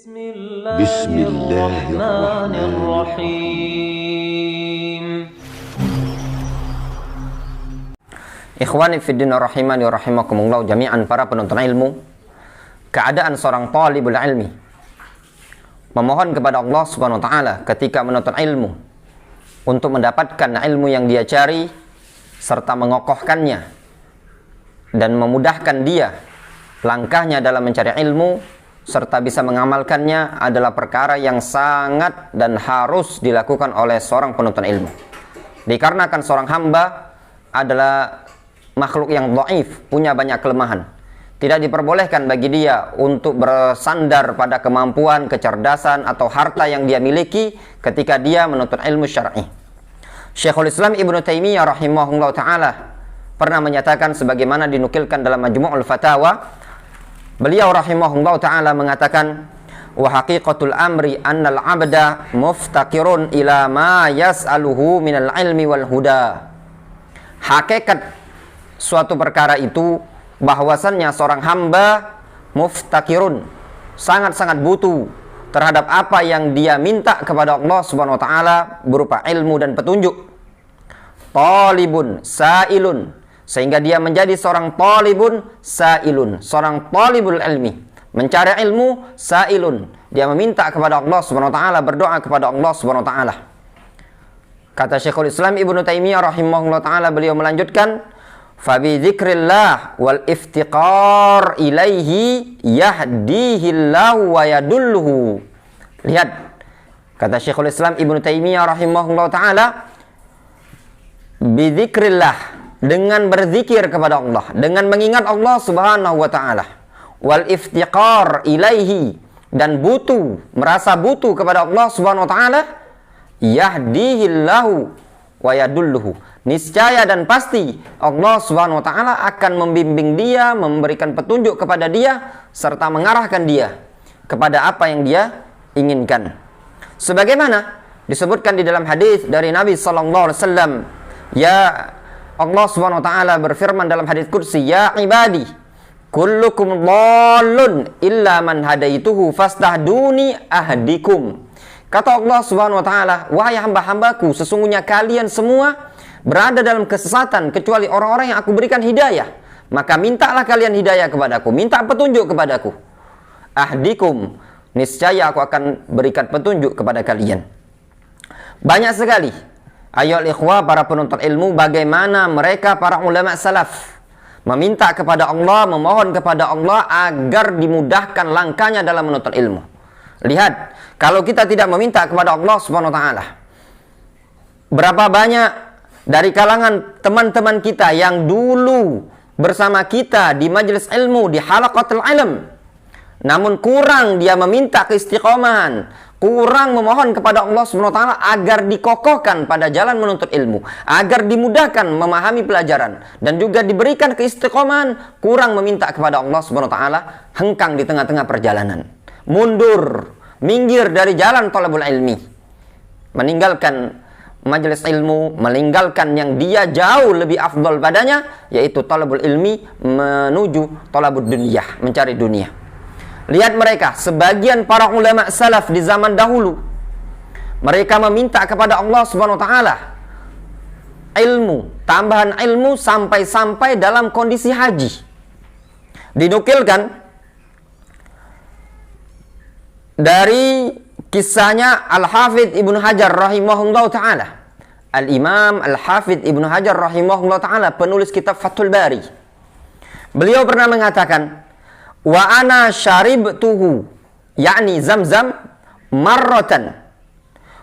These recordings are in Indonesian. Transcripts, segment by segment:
Bismillahirrahmanirrahim. Ikhwani fiddin rahimani wa rahimakumullah jami'an para penuntut ilmu. Keadaan seorang talibul ilmi memohon kepada Allah Subhanahu wa taala ketika menuntut ilmu untuk mendapatkan ilmu yang dia cari serta mengokohkannya dan memudahkan dia langkahnya dalam mencari ilmu serta bisa mengamalkannya adalah perkara yang sangat dan harus dilakukan oleh seorang penuntut ilmu. Dikarenakan seorang hamba adalah makhluk yang dhaif, punya banyak kelemahan. Tidak diperbolehkan bagi dia untuk bersandar pada kemampuan, kecerdasan atau harta yang dia miliki ketika dia menuntut ilmu syar'i. Syekhul Islam Ibnu Taimiyah rahimahullah ta'ala pernah menyatakan sebagaimana dinukilkan dalam Majmu'ul Fatawa. Beliau rahimahullah ta'ala mengatakan, wa haqiqatul amri annal abda muftaqirun ila ma yas'aluhu minal ilmi wal huda. Hakikat suatu perkara itu bahwasannya seorang hamba muftaqirun, sangat-sangat butuh terhadap apa yang dia minta kepada Allah Subhanahu wa taala berupa ilmu dan petunjuk. Talibun sa'ilun, sehingga dia menjadi seorang talibun sa'ilun, seorang talibul ilmi, mencari ilmu sa'ilun, dia meminta kepada Allah Subhanahu wa taala, berdoa kepada Allah Subhanahu wa taala. Kata Syekhul Islam Ibnu Taimiyah rahimahullah taala, beliau melanjutkan, fa bi dzikrillah wal iftiqar ilaihi yahdihillahu wa yadulluhu. Lihat, kata Syekhul Islam Ibnu Taimiyah rahimahullah taala, bi dzikrillah, dengan berzikir kepada Allah, dengan mengingat Allah Subhanahu wa taala, wal iftiqar ilaihi, dan butuh, merasa butuh kepada Allah Subhanahu wa taala, yahdihillahu wa yadulluhu, niscaya dan pasti Allah Subhanahu wa taala akan membimbing dia, memberikan petunjuk kepada dia serta mengarahkan dia kepada apa yang dia inginkan. Sebagaimana disebutkan di dalam hadis dari Nabi sallallahu alaihi wasallam, ya Allah Subhanahu wa taala berfirman dalam hadis qudsi, ya ibadi kullukum dhallun illa man hadaituhu fastahduni ahdikum. Kata Allah Subhanahu wa taala, wahai hamba-hambaku, sesungguhnya kalian semua berada dalam kesesatan kecuali orang-orang yang aku berikan hidayah. Maka mintalah kalian hidayah kepadaku, minta petunjuk kepadaku. Ahdikum, niscaya aku akan berikan petunjuk kepada kalian. Banyak sekali ayo ikhwah para penuntut ilmu bagaimana mereka para ulama salaf meminta kepada Allah, memohon kepada Allah agar dimudahkan langkahnya dalam menuntut ilmu. Lihat, kalau kita tidak meminta kepada Allah Subhanahu wa taala, berapa banyak dari kalangan teman-teman kita yang dulu bersama kita di majelis ilmu, di halaqatul ilm, namun kurang dia meminta keistiqomahan, kurang memohon kepada Allah Subhanahu wa taala agar dikokohkan pada jalan menuntut ilmu, agar dimudahkan memahami pelajaran dan juga diberikan keistiqomahan, kurang meminta kepada Allah Subhanahu wa taala, hengkang di tengah-tengah perjalanan, mundur, minggir dari jalan thalabul ilmi, meninggalkan majelis ilmu, meninggalkan yang dia jauh lebih afdal padanya, yaitu thalabul ilmi menuju thalabud dunyah, mencari dunia. Lihat mereka, sebagian para ulama salaf di zaman dahulu, mereka meminta kepada Allah Subhanahu wa taala ilmu, tambahan ilmu sampai-sampai dalam kondisi haji. Dinukilkan dari kisahnya Al-Hafidh Ibnu Hajar rahimahullah ta'ala, Al-Imam Al-Hafidh Ibnu Hajar rahimahullah ta'ala, penulis kitab Fathul Bari. Beliau pernah mengatakan, wa ana syaribtuhu, yakni Zamzam, marratan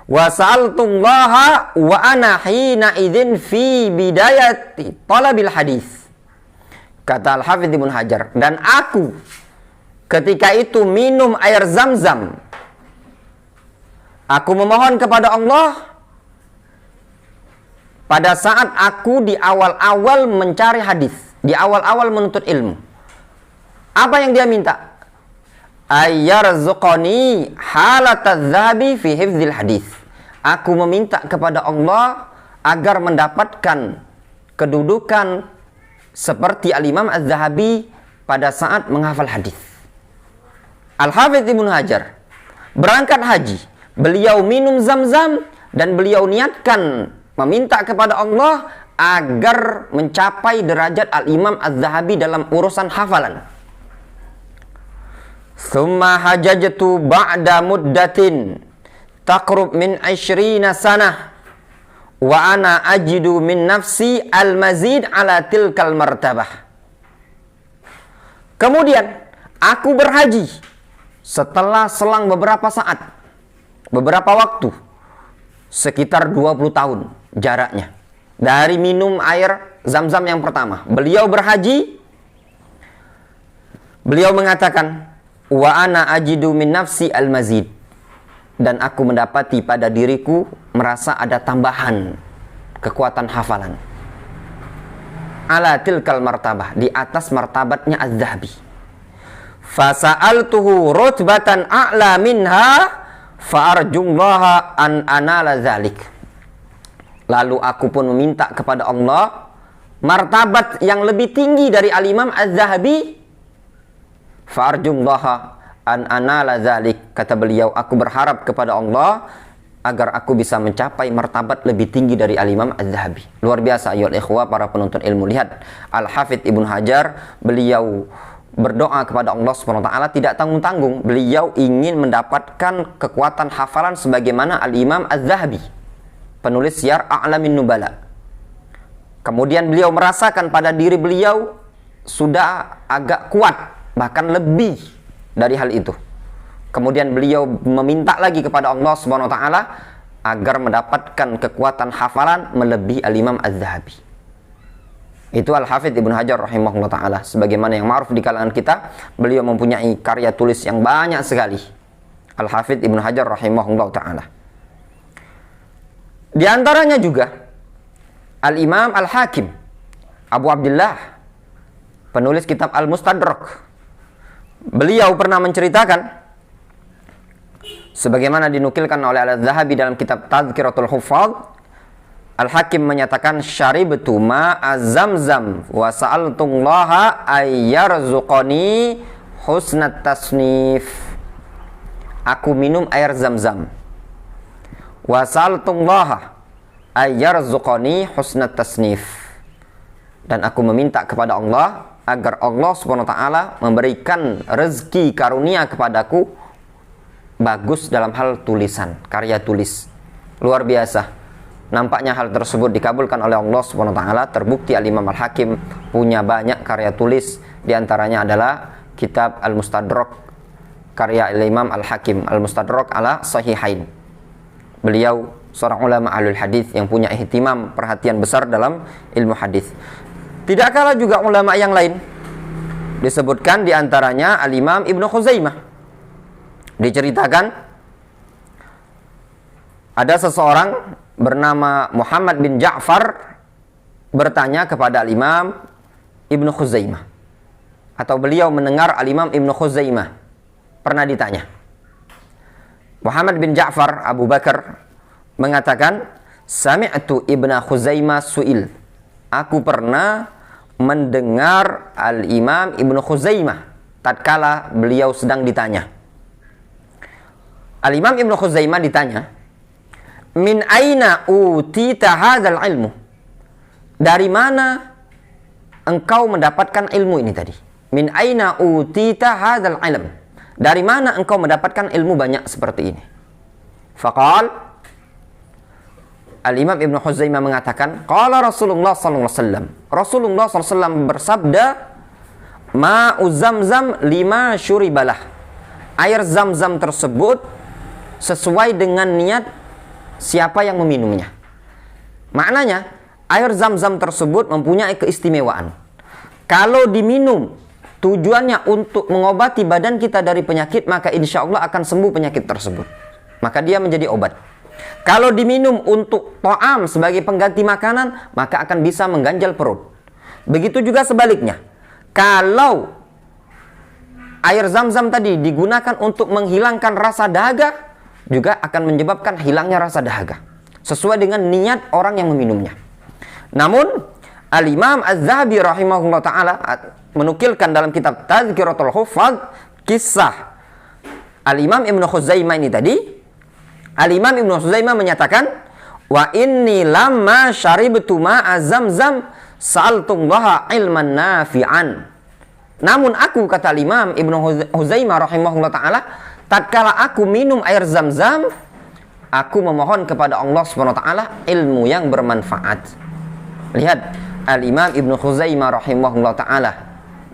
wa sa'altullaha wa ana hina idzin fi bidayati talabil hadis. Kata Al-Hafidh Ibnu Hajar, dan aku ketika itu minum air Zamzam, aku memohon kepada Allah pada saat aku di awal-awal mencari hadis, di awal-awal menuntut ilmu. Apa yang dia minta? Ayyarzuqani halatadz-dzahabi fi hifdzil hadis. Aku meminta kepada Allah agar mendapatkan kedudukan seperti Al-Imam Az-Zahabi pada saat menghafal hadis. Al-Hafidh Ibnu Hajar berangkat haji, beliau minum zam-zam dan beliau niatkan meminta kepada Allah agar mencapai derajat Al-Imam Az-Zahabi dalam urusan hafalan. Thumma hajajtu ba'da muddatin taqrub min 20 sanah wa ana ajidu min nafsi al-mazid ala tilkal martabah. Kemudian aku berhaji setelah selang beberapa saat, beberapa waktu, sekitar 20 tahun jaraknya dari minum air zam-zam yang pertama. Beliau berhaji, beliau mengatakan, wa ana ajidu min nafsi al-mazid, dan aku mendapati pada diriku merasa ada tambahan kekuatan hafalan. Ala tilkal martabah, di atas martabatnya Az-Zahabi. Fasa'altuhu rutbatan a'la minha fa'arjullaha an anala zalik. Lalu aku pun meminta kepada Allah martabat yang lebih tinggi dari Al-Imam Az-Zahabi. Fa'arjullaha an anala zalik. Kata beliau, aku berharap kepada Allah agar aku bisa mencapai martabat lebih tinggi dari Al-Imam Az-Zahabi. Luar biasa ayyuhal ikhwah, para penonton ilmu. Lihat Al-Hafidz Ibnu Hajar, beliau berdoa kepada Allah SWT tidak tanggung-tanggung. Beliau ingin mendapatkan kekuatan hafalan sebagaimana Al-Imam Az-Zahabi, penulis Siyar A'lamin Nubala. Kemudian beliau merasakan pada diri beliau sudah agak kuat, bahkan lebih dari hal itu. Kemudian beliau meminta lagi kepada Allah SWT agar mendapatkan kekuatan hafalan melebihi Al-Imam Az-Zahabi. Itu Al-Hafidz Ibnu Hajar rahimahullah ta'ala. Sebagaimana yang ma'ruf di kalangan kita, beliau mempunyai karya tulis yang banyak sekali. Al-Hafidz Ibnu Hajar rahimahullah ta'ala. Di antaranya juga Al-Imam Al-Hakim Abu Abdullah, penulis kitab Al-Mustadrak. Beliau pernah menceritakan, sebagaimana dinukilkan oleh Al-Zahabi dalam kitab Tadhkiratul Huffaz, Al-Hakim menyatakan, syaribtu ma'a zamzam wa sa'altullaha ayyarzuqani husnat tasnif. Aku minum air zam-zam. Wa sa'altullaha ayyarzuqani husnat tasnif. Dan aku meminta kepada Allah agar Allah SWT memberikan rezeki karunia kepadaku bagus dalam hal tulisan, karya tulis. Luar biasa. Nampaknya hal tersebut dikabulkan oleh Allah SWT. Terbukti Al-Imam Al-Hakim punya banyak karya tulis. Di antaranya adalah kitab Al-Mustadrak, karya Al-Imam Al-Hakim, Al-Mustadrak ala Sahihain. Beliau seorang ulama ahlul hadis yang punya ihtimam, perhatian besar dalam ilmu hadis. Tidak kalah juga ulama yang lain. Disebutkan di antaranya Al-Imam Ibnu Khuzaimah. Diceritakan ada seseorang bernama Muhammad bin Ja'far bertanya kepada Al-Imam Ibnu Khuzaimah, atau beliau mendengar Al-Imam Ibnu Khuzaimah pernah ditanya. Muhammad bin Ja'far Abu Bakar mengatakan, sami'tu Ibnu Khuzaimah su'il. Aku pernah mendengar Al-Imam Ibnu Khuzaimah tatkala beliau sedang ditanya. Al-Imam Ibnu Khuzaimah ditanya, min aina utita hadzal ilmu? Dari mana engkau mendapatkan ilmu ini tadi? Min aina utita hadzal ilm? Dari mana engkau mendapatkan ilmu banyak seperti ini? Faqal, Al-Imam Ibnu Khuzaimah mengatakan, qala Rasulullah sallallahu alaihi wasallam. Rasulullah sallallahu alaihi wasallam bersabda, ma'u zamzam lima syuribalah. Air zam-zam tersebut sesuai dengan niat siapa yang meminumnya. Maknanya, air zam-zam tersebut mempunyai keistimewaan. Kalau diminum tujuannya untuk mengobati badan kita dari penyakit, maka insya Allah akan sembuh penyakit tersebut. Maka dia menjadi obat. Kalau diminum untuk ta'am sebagai pengganti makanan, maka akan bisa mengganjal perut. Begitu juga sebaliknya. Kalau air zam-zam tadi digunakan untuk menghilangkan rasa dahaga, juga akan menyebabkan hilangnya rasa dahaga, sesuai dengan niat orang yang meminumnya. Namun Al-Imam Az-Zahabi rahimahullah ta'ala menukilkan dalam kitab Tadhkiratul Huffaz kisah Al-Imam Ibnu Khuzaimah ini tadi, Al-Imam Ibnu Khuzaimah menyatakan, wa inni lamma syaribtu ma'a Zamzam sa'altullaha ilman nafi'an. Namun aku, kata Imam Ibnu Khuzaimah rahimahullah ta'ala, tatkala aku minum air Zam-Zam, aku memohon kepada Allah Subhanahu wa taala ilmu yang bermanfaat. Lihat, Al-Imam Ibnu Khuzaimah rahimahullah ta'ala,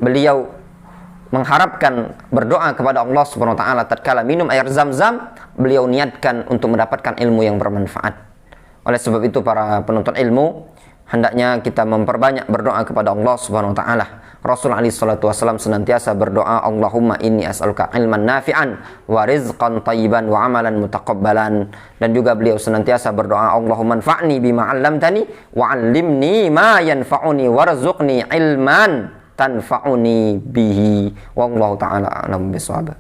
beliau mengharapkan, berdoa kepada Allah Subhanahu wa taala tatkala minum air Zam-Zam, beliau niatkan untuk mendapatkan ilmu yang bermanfaat. Oleh sebab itu, para penuntut ilmu, hendaknya kita memperbanyak berdoa kepada Allah Subhanahu wa taala. Rasul alaihi salatu wasallam senantiasa berdoa, Allahumma inni as'aluka ilman nafi'an wa rizqan thayyiban wa amalan mutaqabbalan. Dan juga beliau senantiasa berdoa, Allahumma anfa'ni bima 'allamtani wa 'allimni ma yanfa'uni warzuqni ilman tanfa'uni bihi. Wallahu ta'ala a'lam bishawab.